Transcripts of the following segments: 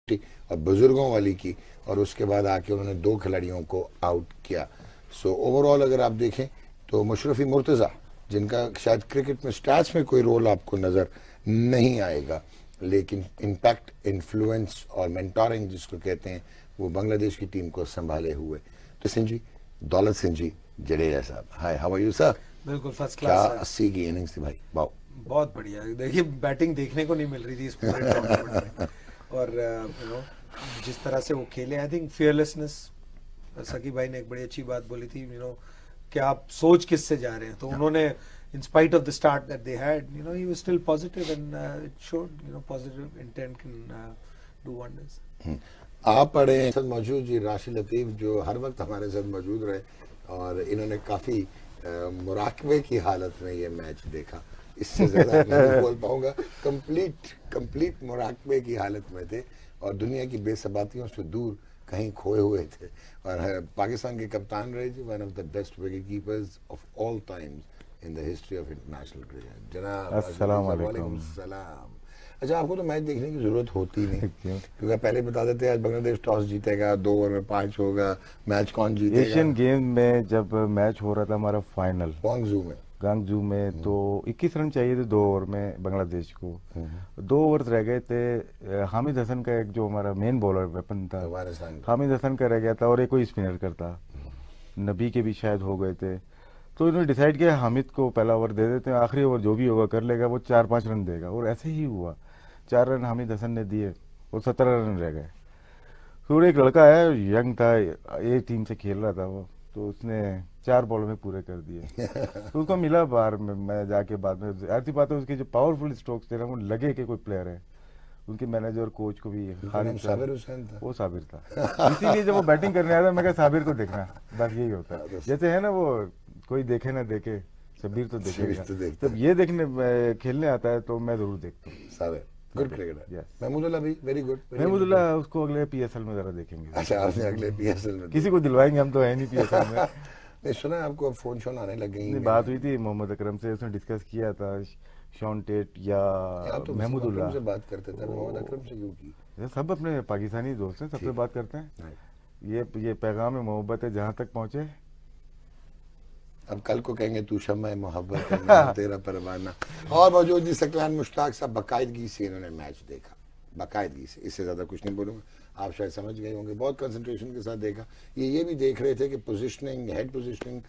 और बुजुर्गों वाली की, और उसके बाद आके उन्होंने 2 खिलाड़ियों को आउट किया। सो ओवरऑल अगर आप देखें तो मुशर्रफी मुर्तज़ा, जिनका शायद क्रिकेट में स्टैट्स में कोई रोल आपको नज़र नहीं आएगा, लेकिन इम्पैक्ट, इन्फ्लुएंस और मेंटोरिंग जिसको कहते हैं, वो बांग्लादेश की टीम को संभाले हुए। तो सिंह जी, दौलत सिंह जी जडेजा साहब, हाय, हाउ आर यू सर? बिल्कुल फर्स्ट क्या क्लास। 80 की इनिंग्स थी भाई, वाओ। बहुत बढ़िया। देखिए बैटिंग देखने को नहीं मिल रही थी इस पूरे टूर्नामेंट में, और जिस तरह से वो खेले, आई थिंक फियरलेसनेस। सकी भाई ने एक बड़ी अच्छी बात बोली थी, कि आप सोच किससे जा रहे हैं, तो उन्होंने in spite of the start that they had, he was still positive, and it showed, positive intent can do wonders. आप पढ़े साथ मौजूद जी राशिद लतीफ, जो हर वक्त हमारे साथ मौजूद रहे, और इन्होंने काफी मुराकबे की हालत में ये मैच देखा। इससे ज्यादा नहीं बोल पाऊंगा। कंप्लीट मुराकबे की हालत में थे और दुनिया की बेसबातियों से दूर कहीं खोए हुए थे, और पाकिस्तान के कप्तान रहे जी, one of the best wicket keepers of all times in the history of international cricket। जनाब अस्सलाम वालेकुम। अच्छा, आपको तो मैच देखने की जरूरत होती नहीं क्योंकि पहले बता देते हैं आज बांग्लादेश टॉस जीतेगा, 2 ओवर में 5 होगा, मैच कौन जीतेगा। एशियन गेम में जब मैच हो रहा था हमारा फाइनल गांगजू में, तो 21 रन चाहिए थे 2 ओवर में बांग्लादेश को। 2 ओवर रह गए थे। हामिद हसन का एक जो हमारा मेन बॉलर वेपन था, हामिद हसन का रह गया था, और एक कोई स्पिनर करता, नबी के भी शायद हो गए थे। तो इन्होंने डिसाइड किया हामिद को पहला ओवर दे देते हैं, आखिरी ओवर जो भी होगा कर लेगा, वो 4-5 रन देगा, और ऐसे ही हुआ। 4 रन हामिद हसन ने दिए और 17 रन रह गए। फिर एक लड़का है, यंग था, ए टीम से खेल रहा था वो, तो उसने 4 बॉल में पूरे कर दिए। तो उसको मिला बाहर में, मैं जाके बाद में, ऐसी बात है, उसके जो पावरफुल स्ट्रोक्स थे ना, वो लगे कि कोई प्लेयर है। उनके मैनेजर कोच को भी साबिर हुसैन था, वो साबिर था। इसीलिए जब वो बैटिंग करने आया था, मैं कहा साबिर को देखना, बस यही होता है। जैसे है ना, वो कोई देखे ना देखे, शब्बीर तो देखेगा। जब ये देखने खेलने आता है तो मैं जरूर देखता हूँ। Sabir good cricketer. महमूदुल्लाह भी वेरी गुड। महमूदुल्लाह उसको अगले पीएसएल में जरा देखेंगे। अच्छा, आपने अगले पीएसएल में किसी को दिलवाएंगे, हम तो है नहीं पीएसएल में। नहीं, सुना आपको फोन शोन आने लग गई। बात हुई थी मोहम्मद अकरम से, उसने डिस्कस किया था शॉन टेट या महमूदुल्लाह से बात करते थे, मोहम्मद अकरम से क्यों की? सब अपने पाकिस्तानी दोस्त हैं, सबसे बात करते हैं। ये पैगाम है मोहब्बत है, जहाँ तक पहुंचे। अब कल को कहेंगे तू शम्मा मोहब्बत है तेरा परवाना। और मौजूद जी सकलान मुश्ताक साहब, बाकायदगी से इन्होंने मैच देखा, बाकायदगी से, इससे ज्यादा कुछ नहीं बोलूंगा, आप शायद समझ गए होंगे। बहुत कंसंट्रेशन के साथ देखा। ये भी देख रहे थे कि पोजीशनिंग, हेड पोजीशनिंग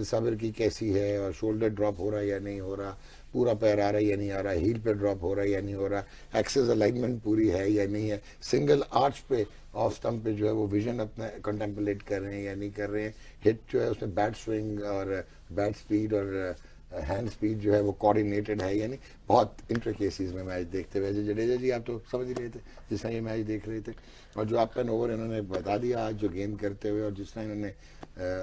साबिर की कैसी है, और शोल्डर ड्रॉप हो रहा है या नहीं हो रहा, पूरा पैर आ रहा है या नहीं आ रहा, हील पे ड्रॉप हो रहा है या नहीं हो रहा, एक्सेस अलाइनमेंट पूरी है या नहीं है, सिंगल आर्च पे ऑफ स्टंप पे जो है वो विजन अपना कंटेम्पलेट कर रहे हैं या नहीं कर रहे हैं, हिट जो है उसमें बैट स्विंग और बैट स्पीड और हैंड स्पीड जो है वो कोऑर्डिनेटेड है या नहीं। बहुत इंट्रिकेसीज में मैच देखते हुए जडेजा जी, आप तो समझ ही रहे थे जिस तरह ये मैच देख रहे थे, और जो आपका ओवर इन्होंने बता दिया आज जो गेंद करते हुए, और जिस तरह इन्होंने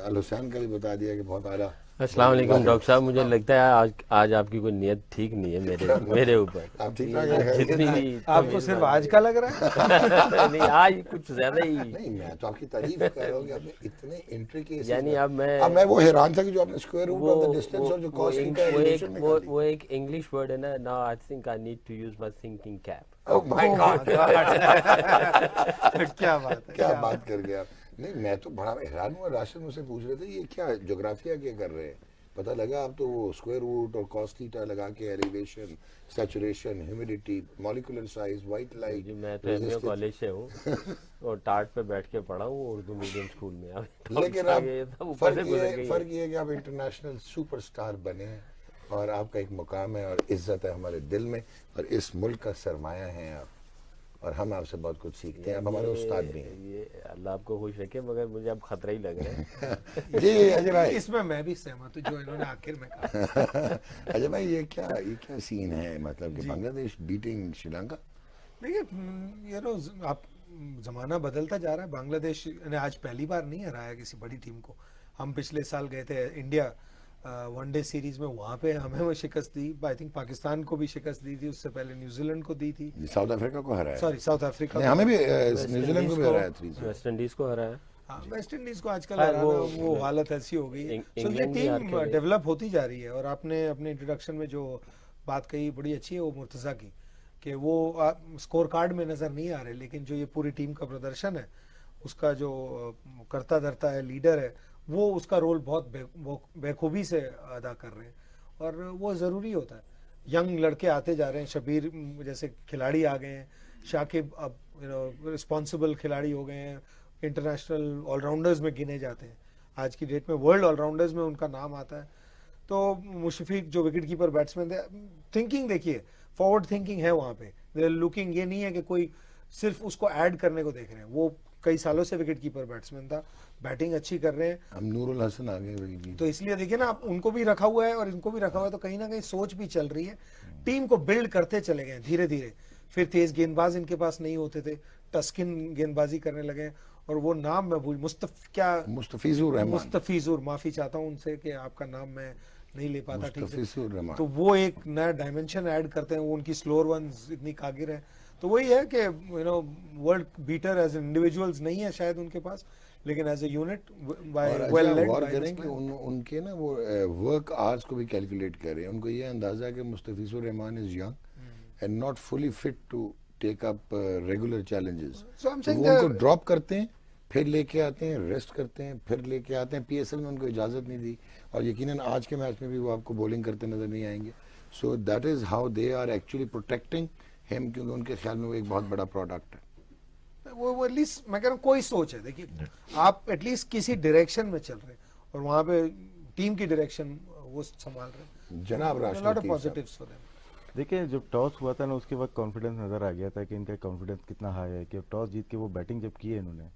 अल हुसैन का भी बता दिया कि बहुत आला। अस्सलाम वालेकुम डॉक्टर साहब, मुझे लगता है आज आपकी कोई नियत ठीक नहीं है मेरे ऊपर। आप ठीक जितनी भी आपको सिर्फ आज का लग रहा है? नहीं, आज कुछ ज्यादा ही नहीं, मैं तो आपकी तारीफ कर रहा हूँ कि आपने इतने इंट्रिकेसीज, यानी अब मैं वो हैरान था कि जो आपने square root of the distance और जो कॉस का एलिवेशन निकाली। वो एक इंग्लिश वर्ड है ना, now I think I need to use my thinking cap. Oh my god, क्या बात कर गया। नहीं, मैं तो बड़ा हैरान हुआ। राशिद मुझसे पूछ रहे थे ये क्या जोग्राफिया क्या कर रहे हैं, पता लगा आप तो वो स्क्वायर रूट और कॉस थीटा लगा के elevation, saturation, humidity, molecular size, white light. मैं तो एमए कॉलेज से हूँ और टाट पे बैठ के पढ़ा हूँ उर्दू मीडियम स्कूल में। लेकिन अब फर्क ये है कि आप इंटरनेशनल सुपरस्टार बने हैं, और आपका एक मुकाम है और इज्जत है हमारे दिल में, और इस मुल्क का सरमाया है आप, और हम आपसे बहुत कुछ सीखते हैं। आप हमारे उस्ताद भी हैं। ये अल्लाह आपको खुश रखे, मगर मुझे अब खतरा ही लग रहा है। जी अजय भाई, इसमें मैं भी सहमत हूँ जो इन्होंने आखिर में कहा। अजय भाई, ये क्या सीन है, मतलब कि बांग्लादेश बीटिंग श्रीलंका? देखिए आप, जमाना बदलता जा रहा है। बांग्लादेश ने आज पहली बार नहीं हराया किसी बड़ी टीम को। हम पिछले साल गए थे इंडिया वनडे सीरीज में, वहां पे हमें वो शिकस्त दी। आई थिंक पाकिस्तान को भी शिकस्त दी थी, उससे पहले न्यूजीलैंड को दी थी, साउथ अफ्रीका को हराया, सॉरी साउथ अफ्रीका, हमें भी न्यूजीलैंड को भी हराया, वेस्ट इंडीज को हराया। वेस्ट इंडीज को आजकल हराना, वो हालत ऐसी हो गई। सो ये टीम डेवलप होती जा रही है। और आपने अपने इंट्रोडक्शन में जो बात कही बड़ी अच्छी है, वो मुर्तजा की, कि वो स्कोर कार्ड में नजर नहीं आ रहे, लेकिन जो ये पूरी टीम का प्रदर्शन है, उसका जो करता धरता है, लीडर है, वो उसका रोल बहुत बेखूबी से अदा कर रहे हैं, और वो ज़रूरी होता है। यंग लड़के आते जा रहे हैं, शबीर जैसे खिलाड़ी आ गए हैं, शाकिब अब रिस्पॉन्सिबल खिलाड़ी हो गए हैं, इंटरनेशनल ऑलराउंडर्स में गिने जाते हैं, आज की डेट में वर्ल्ड ऑलराउंडर्स में उनका नाम आता है। तो मुशफिक जो विकेट कीपर बैट्समैन थे, थिंकिंग देखिए, फॉरवर्ड थिंकिंग है वहाँ पे, दे आर लुकिंग, ये नहीं है कि कोई सिर्फ उसको ऐड करने को देख रहे हैं, वो कई सालों से विकेट कीपर बैट्समैन था, बैटिंग अच्छी कर रहे हैं। हम नूरुल हसन आ गए, तो इसलिए देखिए ना, आप उनको भी रखा हुआ है और इनको भी रखा हुआ है, तो कहीं ना कहीं सोच भी चल रही है, टीम को बिल्ड करते चले गए धीरे धीरे। फिर तेज गेंदबाज इनके पास नहीं होते थे, टस्किन गेंदबाजी करने लगे, और वो नाम मैं भूल, मुस्तफिजुर, माफी चाहता हूँ उनसे कि आपका नाम मैं नहीं ले पाता ठीक से। तो वो एक नया डायमेंशन ऐड करते हैं, वो उनकी स्लोअर वंस इतनी कागिर है। तो वही है कि वर्ल्ड बीटर एज इंडिविजुअल्स नहीं है शायद उनके पास, लेकिन as a unit well led करेंगे। उनके ना वो वर्क आवर्स को भी कैलकुलेट कर रहे हैं, उनको ये अंदाजा है कि Mustafizur Rahman is young and not fully fit to take up regular challenges, वो उनको ड्रॉप करते हैं, फिर लेके आते हैं, रेस्ट करते हैं, फिर लेके आते हैं। पीएसएल में उनको इजाजत नहीं दी, और यकीनन आज के मैच में भी वो आपको बॉलिंग करते नजर नहीं आएंगे। So that is how they are actually protecting him, क्योंकि उनके ख्याल में वो एक बहुत बड़ा प्रोडक्ट है। वो एटलीस्ट मैं कह रहा हूँ कोई सोच है, देखिए आप एटलीस्ट किसी डायरेक्शन में चल रहे, और वहां पे टीम की डायरेक्शन वो संभाल रहे। जनाब पॉजिटिव्स देखिए, जब टॉस हुआ था ना, उसके बाद कॉन्फिडेंस नजर आ गया था कि इनका कॉन्फिडेंस कितना हाई है, कि टॉस जीत के वो बैटिंग जब की है इन्होंने,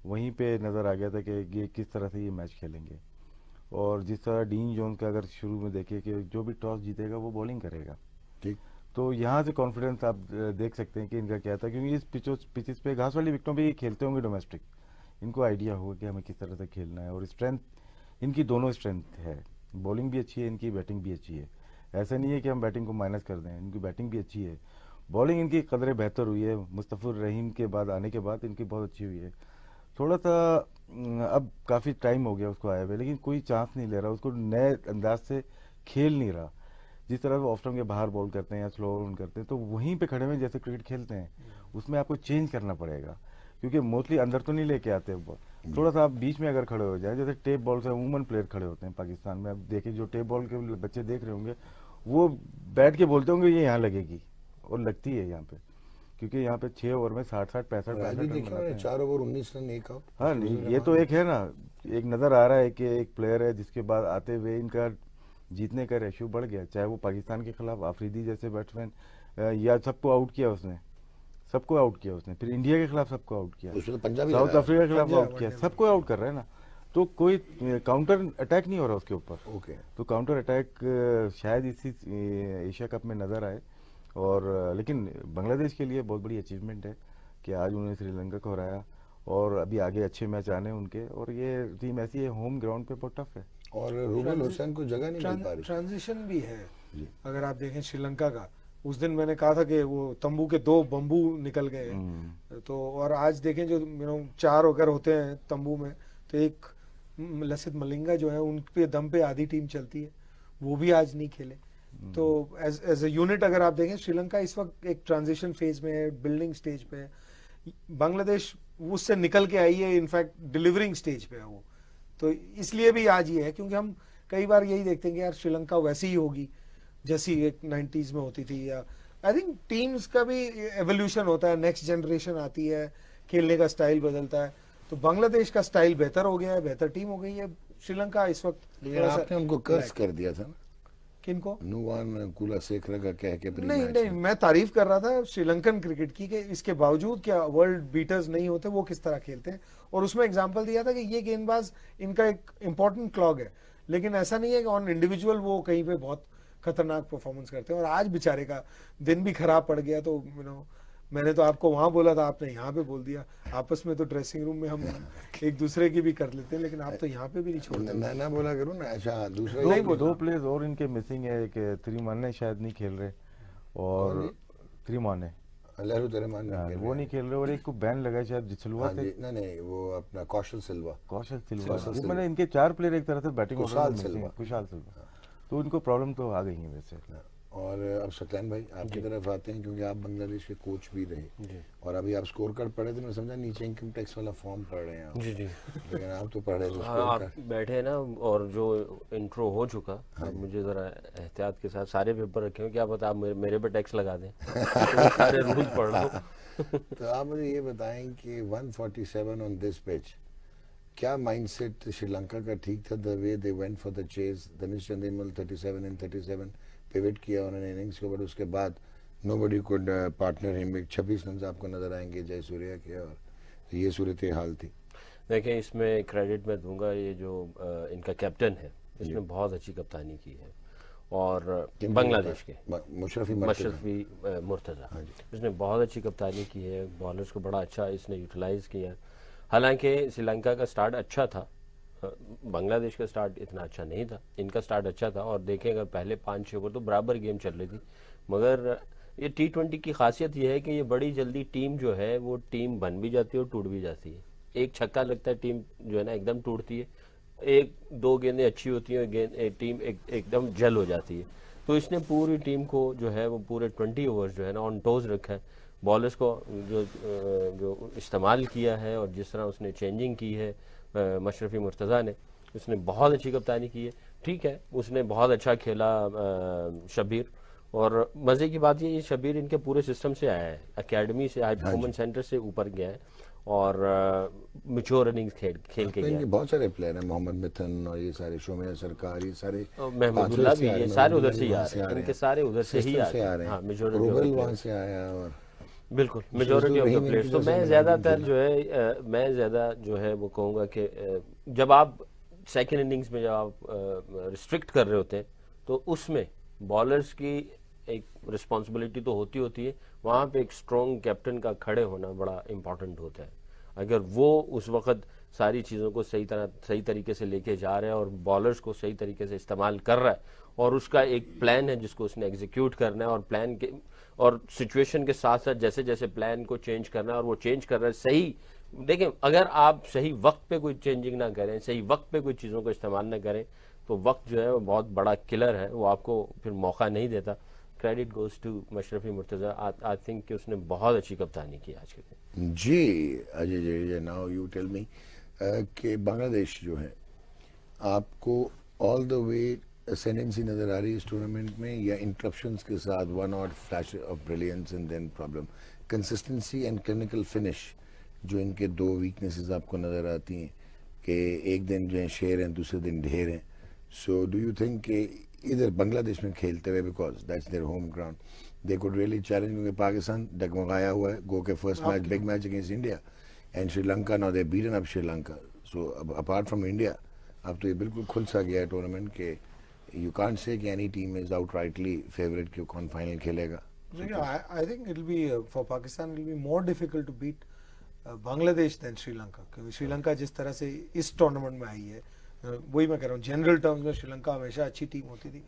वहीं पे नजर आ गया था कि ये किस तरह से ये मैच खेलेंगे। और जिस तरह डीन जोन्स का अगर शुरू में देखिए कि जो भी टॉस जीतेगा वो बॉलिंग करेगा, ठीक, तो यहाँ से कॉन्फिडेंस आप देख सकते हैं कि इनका क्या था, क्योंकि इस पिचेस पे घास वाली विकेटों पे खेलते होंगे डोमेस्टिक, इनको आइडिया होगा कि हमें किस तरह से खेलना है। और स्ट्रेंथ, इनकी दोनों स्ट्रेंथ है, बॉलिंग भी अच्छी है, इनकी बैटिंग भी अच्छी है। ऐसा नहीं है कि हम बैटिंग को माइनस कर दें, इनकी बैटिंग भी अच्छी है, बॉलिंग इनकी कदरे बेहतर हुई है, मुस्तफिजुर रहीम के बाद आने के बाद इनकी बहुत अच्छी हुई है। थोड़ा सा अब काफ़ी टाइम हो गया उसको आए हुए, लेकिन कोई चांस नहीं ले रहा, उसको नए अंदाज से खेल नहीं रहा। जिस तरह वो ऑफ स्टंप के बाहर बॉल करते हैं या स्लो ऑन करते हैं, तो वहीं पे खड़े हुए जैसे क्रिकेट खेलते हैं, उसमें आपको चेंज करना पड़ेगा, क्योंकि मोस्टली अंदर तो नहीं लेके आते बॉल। थोड़ा सा आप बीच में अगर खड़े हो जाए, जैसे टेप बॉल से वुमन प्लेयर खड़े होते हैं पाकिस्तान में, अब देखिए जो टेप बॉल के बच्चे देख रहे होंगे, वो बैठ के बोलते होंगे ये यहाँ लगेगी, और लगती है यहाँ पे, क्योंकि यहाँ पे 6 ओवर में 60-60 65 रन, 4 ओवर 19 रन, एक आउट। हाँ नहीं, ये तो एक है ना, एक नजर आ रहा है कि एक प्लेयर है जिसके बाद आते हुए इनका जीतने का रेशियो बढ़ गया, चाहे वो पाकिस्तान के खिलाफ आफरीदी जैसे बैट्समैन, या सबको आउट किया उसने, सबको आउट किया उसने, फिर इंडिया के खिलाफ सबको आउट किया, साउथ अफ्रीका के खिलाफ आउट किया, सबको आउट कर रहा है ना। तो कोई काउंटर अटैक नहीं हो रहा उसके ऊपर। ओके, तो काउंटर अटैक शायद इसी एशिया कप में नजर आए। और लेकिन बांग्लादेश के लिए बहुत बड़ी अचीवमेंट है कि आज उन्होंने श्रीलंका को हराया, और अभी आगे अच्छे मैच आने उनके, और ये टीम ऐसी है, होम ग्राउंड पे बहुत टफ है, और रूबेल हुसैन को जगह नहीं मिल पा रही। ट्रांजिशन भी है, अगर आप देखें श्रीलंका का, उस दिन मैंने कहा था कि वो तंबू के 2 बम्बू निकल गए, तो और आज देखें जो 4 अगर होते हैं तंबू में, तो एक लसित मलिंगा जो है उन पे दम पे आधी टीम चलती है, वो भी आज नहीं खेले। तो एज ए यूनिट अगर आप देखें, श्रीलंका इस वक्त एक ट्रांजिशन फेज में है, बिल्डिंग स्टेज पे है। बांग्लादेश उससे निकल के आई है, इनफैक्ट डिलीवरिंग स्टेज पे है वो। तो इसलिए भी आज ये है, क्योंकि हम कई बार यही देखते हैं कि यार श्रीलंका वैसी ही होगी जैसी एक 90s में होती थी, या आई थिंक टीम्स का भी एवोल्यूशन होता है, नेक्स्ट जनरेशन आती है, खेलने का स्टाइल बदलता है। तो बांग्लादेश का स्टाइल बेहतर हो गया है, बेहतर टीम हो गई है। श्रीलंका इस वक्त आपने उनको कर्ज कर दिया था ना, किनको? नुवान कुलासेकरा का कह के नहीं, मैं तारीफ कर रहा था श्रीलंकन क्रिकेट की, कि इसके बावजूद क्या वर्ल्ड बीटर्स नहीं होते, वो किस तरह खेलते हैं, और उसमें एग्जांपल दिया था कि ये गेंदबाज इनका एक इंपॉर्टेंट क्लॉग है, लेकिन ऐसा नहीं है कि ऑन इंडिविजुअल वो कहीं पे बहुत खतरनाक परफॉर्मेंस करते हैं। और आज बेचारे का दिन भी खराब पड़ गया, तो मैंने तो आपको वहां बोला था, आपने यहाँ पे बोल दिया। आपस में तो ड्रेसिंग रूम में हम एक दूसरे की भी कर लेते हैं, लेकिन आप तो यहाँ पे भी नहीं छोड़ते। ना बोला करो ना। अच्छा, दूसरा दो प्लेयर्स और इनके मिसिंग है कि त्रिमाने शायद नहीं खेल रहे, और त्रिमाने वो नहीं खेल रहे, और एक को बैन लगा शायद सिल्वा से, नहीं वो अपना कौशल सिल्वा, मैंने इनके 4 प्लेयर एक तरह से बैटिंग, कुशाल सिल्वा, तो इनको प्रॉब्लम तो आ गई है वैसे। और अब सकलान भाई आपकी तरफ आते हैं, क्योंकि आप बांग्लादेश के कोच भी रहे और अभी आप स्कोर कार्ड पढ़े थे, मैं समझा नीचे इनकम टैक्स वाला फॉर्म पढ़ रहे हैं आप। जी जी। लेकिन आप तो पढ़े थे हाँ, आप बैठे ना और जो इंट्रो हो चुका, मुझे ज़रा एहतियात के साथ सारे पेपर रखे हो, क्या पता आप मेरे पे टैक्स लगा दें। तो सारे रूल पढ़ लो। तो आप मुझे ये बताएं कि 147 ऑन दिस पिच, क्या माइंडसेट श्रीलंका का ठीक था? The way they went for the chase, Dhanush Chandimal 37 in 37 pivot किया उन्होंने इनिंग्स के, बट उसके बाद nobody could partner him. 26 run आपको नजर आएंगे जयसूर्या के, और ये सूरत हाल थी। देखिए, इसमें क्रेडिट मैं दूंगा ये जो इनका कैप्टन है, इसने बहुत अच्छी कप्तानी की है, और बांग्लादेश के मुशर्रफी मुर्तज़ा, इसने बहुत अच्छी कप्तानी की है। बॉलर्स को बड़ा अच्छा इसने यूटिलाइज किया। हालांकि श्रीलंका का स्टार्ट अच्छा था, बांग्लादेश का स्टार्ट इतना अच्छा नहीं था, इनका स्टार्ट अच्छा था। और देखें अगर पहले 5-6 ओवर तो बराबर गेम चल रही थी, मगर ये T20 की खासियत ये है कि ये बड़ी जल्दी टीम जो है वो टीम बन भी जाती है और टूट भी जाती है। एक छक्का लगता है टीम जो है ना एकदम टूटती है, एक दो गेंदें अच्छी होती हैं, टीम एकदम जल हो जाती है। तो इसने पूरी टीम को जो है वो पूरे 20 ओवर्स जो है ना ऑन टोज रखा है। बॉलर्स को जो इस्तेमाल किया है और जिस तरह उसने चेंजिंग की है मशरफी मुर्तज़ा ने, उसने बहुत अच्छी कप्तानी की है। ठीक है, उसने बहुत अच्छा खेला शब्बीर, और मज़े की बात ये शब्बीर इनके पूरे सिस्टम से आया है, एकेडमी से, हाई परफॉर्मेंस सेंटर से ऊपर गया है और मैच्योर इनिंग्स खेल के गया। बहुत सारे प्लेयर हैं, मोहम्मद मिथुन और ये सारे शोमिया सरकार, ये सारे महमूदुल्लाह भी, ये सारे उधर से ही आ रहे हैं, इनके सारे उधर से ही आ रहे हैं। हाँ, मेजॉरिटी वहाँ से आया, और बिल्कुल मेजॉरिटी ऑफ द प्लेयर्स। तो मैं ज़्यादातर जो है मैं ज़्यादा जो है वो कहूँगा कि जब आप सेकेंड इनिंग्स में जब आप रिस्ट्रिक्ट कर रहे होते हैं तो उसमें बॉलर्स की एक रिस्पॉन्सिबिलिटी तो होती है, वहाँ पे एक स्ट्रॉन्ग कैप्टन का खड़े होना बड़ा इम्पॉर्टेंट होता है। अगर वो उस वक्त सारी चीज़ों को सही तरीके से लेके जा रहा है और बॉलर्स को सही तरीके से इस्तेमाल कर रहा है, और उसका एक प्लान है जिसको उसने एग्जीक्यूट करना है, और प्लान के और सिचुएशन के साथ साथ जैसे जैसे प्लान को चेंज करना है और वो चेंज कर रहा है सही। देखें, अगर आप सही वक्त पे कोई चेंजिंग ना करें, सही वक्त पे कोई चीज़ों को इस्तेमाल ना करें, तो वक्त जो है वो बहुत बड़ा किलर है, वो आपको फिर मौका नहीं देता। Credit goes to Mashrafe Mortaza. I think कि उसने बहुत अच्छी कप्तानी की आज के दिन। जी Ajay ji, now you tell me कि बांग्लादेश जो है आपको ऑल द वे असेंडेंसी नजर आ रही है इस टूर्नामेंट में, या इंटरप्शंस के साथ वन और flash of brilliance and then problem? Consistency and clinical finish जो इनके दो वीकनेसेस आपको नजर आती हैं, कि एक दिन जो है शेर हैं, दूसरे दिन ढेर हैं। सो डू यू थिंक कि इधर बांग्लादेश में खेलते हुए, because that's their home ground, they could really challenge, क्योंकि पाकिस्तान डगमगाया हुआ है, गो के first match, big match against India, and Sri Lanka now they beaten up Sri Lanka. So apart from India अब तो ये बिल्कुल खुल सा गया है टूर्नामेंट के, you can't say कि any team is outrightly favorite कि कौन final खेलेगा। I think it will be for Pakistan it will be more difficult to beat Bangladesh than Sri Lanka, क्योंकि श्रीलंका जिस तरह से इस टूर्नामेंट में आई है, वही मैं कह रहा हूँ, जनरल टर्म्स में श्रीलंका हमेशा अच्छी टीम होती थी,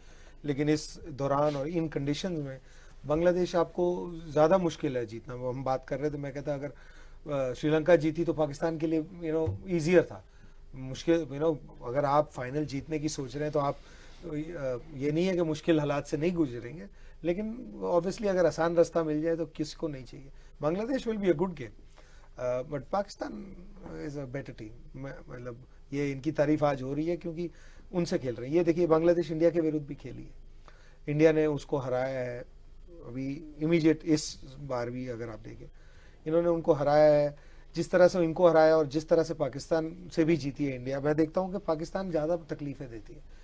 लेकिन इस दौरान और इन कंडीशंस में बांग्लादेश आपको ज़्यादा मुश्किल है जीतना। हम बात कर रहे थे, मैं कहता अगर श्रीलंका जीती तो पाकिस्तान के लिए ईजियर था। मुश्किल अगर आप फाइनल जीतने की सोच रहे हैं तो आप ये नहीं है कि मुश्किल हालात से नहीं गुजरेंगे, लेकिन ऑब्वियसली अगर आसान रास्ता मिल जाए तो किसको नहीं चाहिए। Bangladesh will be a good game, but Pakistan is a better team. मतलब ये इनकी तारीफ आज हो रही है क्योंकि उनसे खेल रहे हैं। ये देखिए, बांग्लादेश इंडिया के विरुद्ध भी खेली है, इंडिया ने उसको हराया है अभी इमीडिएट, इस बार भी अगर आप देखें इन्होंने उनको हराया है। जिस तरह से इनको हराया और जिस तरह से पाकिस्तान से भी जीती है इंडिया, मैं देखता हूँ कि पाकिस्तान ज़्यादा तकलीफें देती है।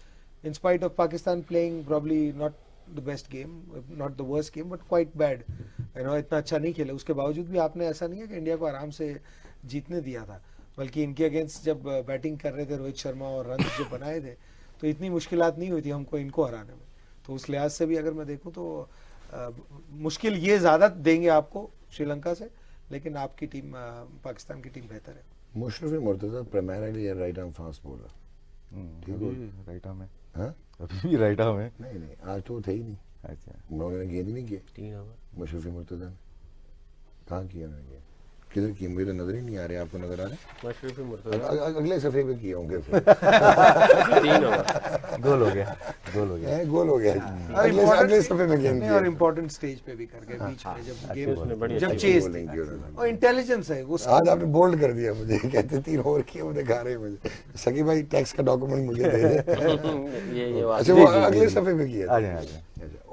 In spite of Pakistan playing probably not the best game, not the worst game, but quite bad, इतना अच्छा नहीं खेले, उसके बावजूद भी आपने ऐसा नहीं है कि इंडिया को आराम से जीतने दिया था, बल्कि इनके अगेंस्ट जब बैटिंग कर रहे थे रोहित शर्मा और रन जो बनाए थे तो इतनी मुश्किलात नहीं हुई थी हमको इनको हराने में। तो उस लिहाज से भी अगर मैं देखूँ तो मुश्किल ये ज़्यादा देंगे आपको श्रीलंका से, लेकिन आपकी टीम पाकिस्तान की टीम बेहतर है। Mashrafe Mortaza primarily right arm fast bowler, ठीक है, राइट आर्म है। हाँ, अभी भी राइट आर्म है। नहीं आज तो थे ही नहीं। अच्छा, उन्होंने गेंद नहीं किए 3 ओवर मुशर्रफी मुर्तज़ा ने, कहाँ किया उन्होंने गेंद? किधर की मुझे तो नजर ही नहीं आ रहे, आपको नजर आ रहे? मशरफी मुर्तज़ा अगले सफे पे किए होंगे फिर। 3 ओवर गोल हो गया, गोल हो गया, गोल हो गया। अगले सफे में गेम और इम्पोर्टेंट स्टेज पे भी करके बीच में जब गेम जब चेस और इंटेलिजेंस है वो। आज आपने बोल्ड कर दिया मुझे, कहते 3 ओवर किए वो दिखा रहे हैं मुझे। सकी भाई टैक्स का डॉक्यूमेंट मुझे दे दे। ये अच्छा वो अगले सफे पे किया। आ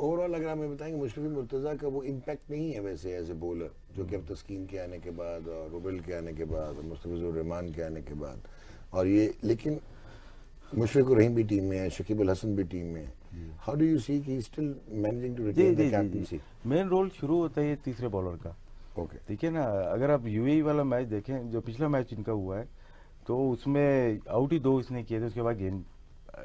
ओवरऑल अगर हमें बताएंगे मुशफिक मुर्तज़ा का वो इम्पैक्ट नहीं है वैसे एज ए बॉलर, जो कि अब तस्कीन के आने के बाद और रुबेल के आने के बाद और मुस्तफिजुर रहमान के आने के बाद और ये, लेकिन मुशफिक रहीम भी टीम में है, शकीब अल हसन भी टीम में है। हाउ डू यू सी कि still managing to retain the captaincy? Main role शुरू होता है ये तीसरे बॉलर का। ओके, ठीक है ना। अगर आप यूएई वाला मैच देखें, जो पिछला मैच इनका हुआ है, तो उसमें आउट ही 2 इसने किए थे, उसके बाद गेम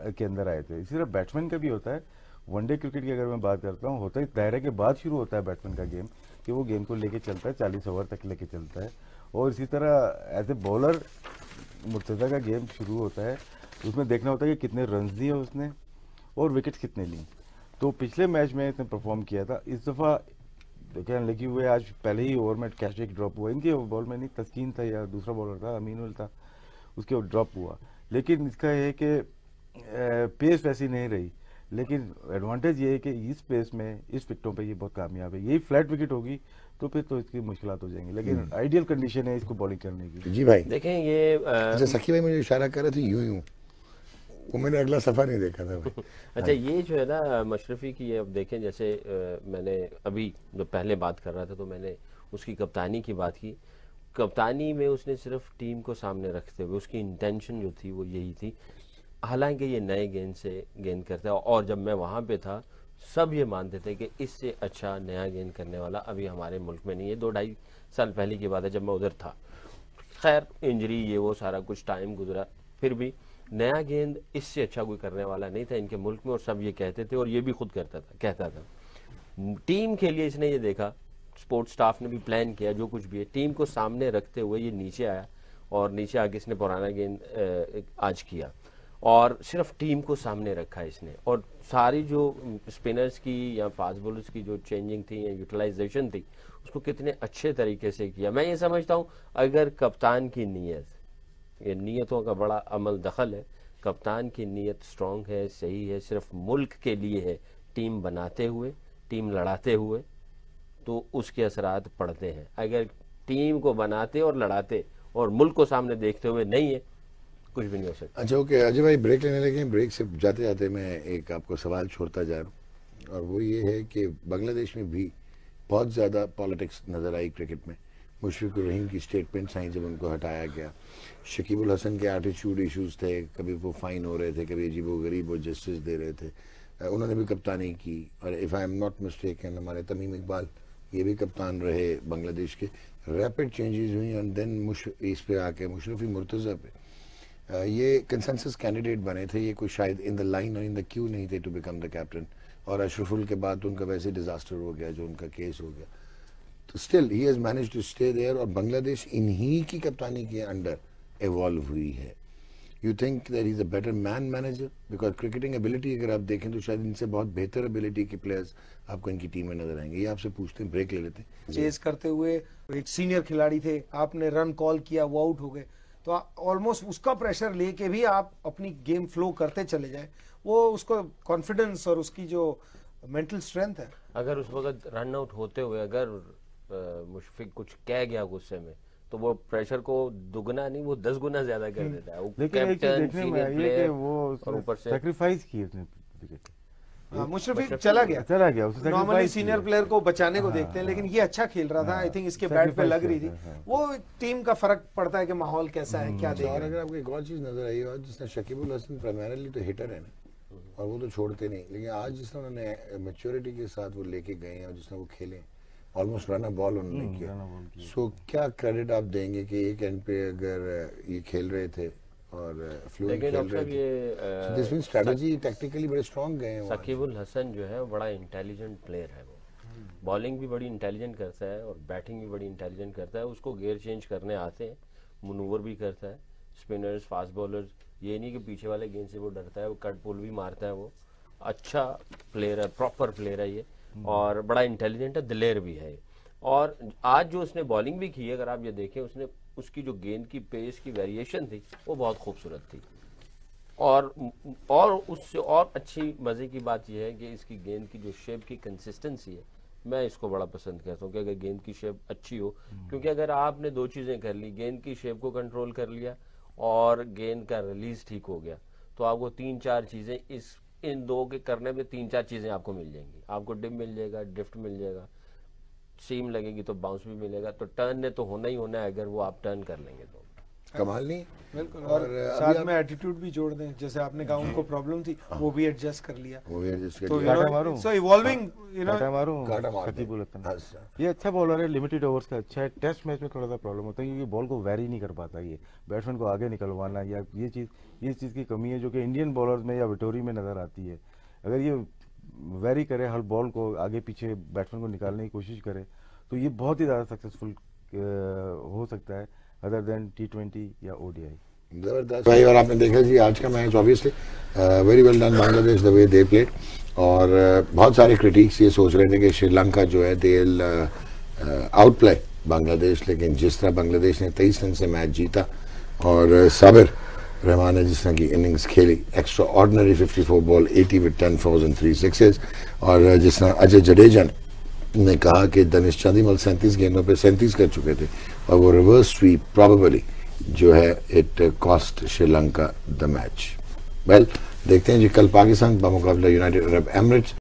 के अंदर आए थे। इसी तरह बैट्समैन का भी होता है। वनडे क्रिकेट की अगर मैं बात करता हूँ, होता है दायरे के बाद शुरू होता है बैट्समैन का गेम, कि वो गेम को लेके चलता है, 40 ओवर तक लेके चलता है। और इसी तरह एज ए बॉलर मुर्तज़ा का गेम शुरू होता है, उसमें देखना होता है कि कितने रन दिए उसने और विकेट्स कितने ली। तो पिछले मैच में इसने परफॉर्म किया था। इस दफ़ा देखिए लगी हुए आज पहले ही ओवर में कैच एक ड्रॉप हुआ, इनके बॉल में नहीं, तस्कीन था या दूसरा बॉलर था, अमीनुल था, उसके ड्रॉप हुआ। लेकिन इसका ये है कि पेस वैसी नहीं रही, लेकिन एडवांटेज ये है कि इस पेस में, इस विकेटों पे ये बहुत कामयाब है। यही फ्लैट विकेट होगी तो फिर तो इसकी मुश्किलात हो जाएंगी, लेकिन आइडियल कंडीशन है इसको बॉलिंग करने की। जी भाई देखें ये अच्छा सखी भाई मुझे इशारा कर रहे थे यूं वो मैंने अगला सफा नहीं देखा था भाई। अच्छा ये जो है ना मशरफी की, ये अब देखें जैसे मैंने अभी जो पहले बात कर रहा था तो मैंने उसकी कप्तानी की बात की। कप्तानी में उसने सिर्फ टीम को सामने रखते हुए, उसकी इंटेंशन जो थी वो यही थी। हालांकि ये नए गेंद से गेंद करता है, और जब मैं वहाँ पे था सब ये मानते थे कि इससे अच्छा नया गेंद करने वाला अभी हमारे मुल्क में नहीं है। 2-2.5 साल पहले की बात है जब मैं उधर था। खैर इंजरी ये वो सारा कुछ टाइम गुजरा, फिर भी नया गेंद इससे अच्छा कोई करने वाला नहीं था इनके मुल्क में, और सब ये कहते थे और ये भी खुद कहता था। टीम के लिए इसने ये देखा, स्पोर्ट्स स्टाफ ने भी प्लान किया, जो कुछ भी है टीम को सामने रखते हुए ये नीचे आया, और नीचे आके इसने पुराना गेंद आज किया और सिर्फ टीम को सामने रखा इसने। और सारी जो स्पिनर्स की या फास्ट बॉलर्स की जो चेंजिंग थी या यूटिलाइजेशन थी उसको कितने अच्छे तरीके से किया। मैं ये समझता हूँ अगर कप्तान की नीयत, ये नीयतों का बड़ा अमल दखल है, कप्तान की नीयत स्ट्रॉन्ग है, सही है, सिर्फ मुल्क के लिए है, टीम बनाते हुए, टीम लड़ाते हुए, तो उसके असरात पड़ते हैं। अगर टीम को बनाते और लड़ाते और मुल्क को सामने देखते हुए नहीं है, कुछ भी नहीं हो सकता। अच्छा ओके अजय भाई ब्रेक लेने लगे। ब्रेक से जाते जाते मैं एक आपको सवाल छोड़ता जा रहा हूँ, और वो ये है कि बांग्लादेश में भी बहुत ज़्यादा पॉलिटिक्स नज़र आई क्रिकेट में। मुशफिक रहीम की स्टेटमेंट्स आई जब उनको हटाया गया। शकीब अल हसन के एटीट्यूड इश्यूज थे, कभी वो फाइन हो रहे थे, कभी अजीबो गरीब वो जस्टिस दे रहे थे। उन्होंने भी कप्तानी की, और if I am not mistaken हमारे तमीम इकबाल ये भी कप्तान रहे बांग्लादेश के। रैपिड चेंजेस हुई, और देन इस पे आके मुशरफी मुर्तज़ा पे ये कंसेंसस कैंडिडेट बने थे। ये कोई शायद इन द लाइन और इन द क्यू नहीं थे टू बिकम द कैप्टन, और अशरफुल के बाद उनका वैसे डिजास्टर हो गया जो उनका केस हो गया। तो still he has managed to stay there, और बांग्लादेश इन्हीं की कप्तानी के अंडर इवॉल्व हुई है। You think that he is a better man manager? Because cricketing ability अगर आप देखें तो शायद इनसे बहुत बेहतर एबिलिटी के प्लेयर्स आपको इनकी टीम में नजर आएंगे। ये आपसे पूछते हैं, ब्रेक ले लेते हैं। चेस करते हुए एक सीनियर खिलाड़ी थे, आपने रन कॉल किया, वो आउट हो गए, तो ऑलमोस्ट उसका प्रेशर लेके भी आप अपनी गेम फ्लो करते चले जाए, वो उसको कॉन्फिडेंस और उसकी जो मेंटल स्ट्रेंथ है। अगर उस वक्त रन आउट होते हुए अगर मुशफिक कुछ कह गया गुस्से में, तो वो प्रेशर को दुगना नहीं, वो 10 गुना ज्यादा कर देता है। वो कैप्टन, सीनियर प्लेयर, और ऊपर से सैक्रिफाइस की उसने। मुशफिक चला गया। नॉर्मली सीनियर प्लेयर को बचाने को देखते हैं, लेकिन ये अच्छा खेल रहा था। आई थिंक इसके बैट पे लग रही थी। वो टीम का फर्क पड़ता है कि माहौल कैसा है, क्या देगा। और अगर आपको एक और चीज नजर आई हो, जिसने शकीब अल हसन प्राइमरीली तो हिटर है ना, और वो तो छोड़ते नहीं, लेकिन आज जिसने उन्होंने मैच्योरिटी के साथ वो लेके गए और जिसने वो खेले, ऑलमोस्ट रन बॉल उन्होंने किया। सो क्या क्रेडिट आप देंगे कि एक एंड पे अगर ये खेल रहे थे और फ्लूएंट खेल रहे थे, दिस मींस स्ट्रेटजी टैक्टिकली बड़े स्ट्रांग गए हैं। शकीब अल हसन जो है बड़ा इंटेलिजेंट प्लेयर है। वो बॉलिंग भी बड़ी इंटेलिजेंट करता है और बैटिंग भी बड़ी इंटेलिजेंट करता है। उसको गेयर चेंज करने आते हैं, मनूवर भी करता है। स्पिनर्स, फास्ट बॉलर्स, ये नहीं कि पीछे वाले गेंद से वो डरता है, वो कट पुल भी मारता है। वो अच्छा प्लेयर है, प्रॉपर प्लेयर है ये, और बड़ा इंटेलिजेंट है, दिलेर भी है। और आज जो उसने बॉलिंग भी की है, अगर आप ये देखें, उसने उसकी जो गेंद की पेस की वेरिएशन थी वो बहुत खूबसूरत थी। और उससे और अच्छी मज़े की बात यह है कि इसकी गेंद की जो शेप की कंसिस्टेंसी है, मैं इसको बड़ा पसंद करता हूँ कि अगर गेंद की शेप अच्छी हो, क्योंकि अगर आपने दो चीज़ें कर ली, गेंद की शेप को कंट्रोल कर लिया और गेंद का रिलीज ठीक हो गया, तो आपको 3-4 चीज़ें इन दो के करने में 3-4 चीज़ें आपको मिल जाएंगी। आपको डिप मिल जाएगा, ड्रिफ्ट मिल जाएगा, सीम लगेगी तो बाउंस भी मिलेगा, तो टर्न ने तो होना ही होना है अगर वो आप टर्न कर लेंगे तो। कमाल नहीं? बिल्कुल। और साथ में एटीट्यूड भी जोड़ दें, जैसे आपने कहा उनको प्रॉब्लम थी, वो भी एडजस्ट कर लिया, वो भी एडजस्ट कर तो लिया। सो इवॉल्विंग, यू नो, ये अच्छा बॉलर है, लिमिटेड ओवर्स का अच्छा है। टेस्ट मैच में थोड़ा सा प्रॉब्लम होता है क्योंकि बॉल को वैरी नहीं कर पाता, ये बैट्समैन को आगे निकलवाना, या ये चीज़ की कमी है जो कि इंडियन बॉलर्स में या विक्टोरी में नज़र आती है। अगर ये वैरी करे, हर बॉल को आगे पीछे बैट्समैन को निकालने की कोशिश करे, तो ये बहुत ही ज़्यादा सक्सेसफुल हो सकता है अदर देन T20 या ODI। जबरदस्त भाई। और आपने देखा जी आज का match, obviously very well done Bangladesh the way they played. और बहुत सारे क्रिटिक्स ये सोच रहे थे कि श्रीलंका जो है दे आउट प्ले बांग्लादेश, लेकिन जिस तरह बांग्लादेश ने 23 रन से मैच जीता और साबिर रहमान ने जिस तरह की इनिंग्स खेली, extra ordinary 54 ball 80 with 10 4s and 3 6s, और जिस तरह अजय जडेजा ने कहा कि दनिश चंदीमल 37 गेंदों पे 37 कर चुके थे, और वो रिवर्स स्वीप प्रोबेबली जो है it cost Sri Lanka the match. Well, देखते हैं जी कल पाकिस्तान बमुकाबला यूनाइटेड अरब एमिरेट्स।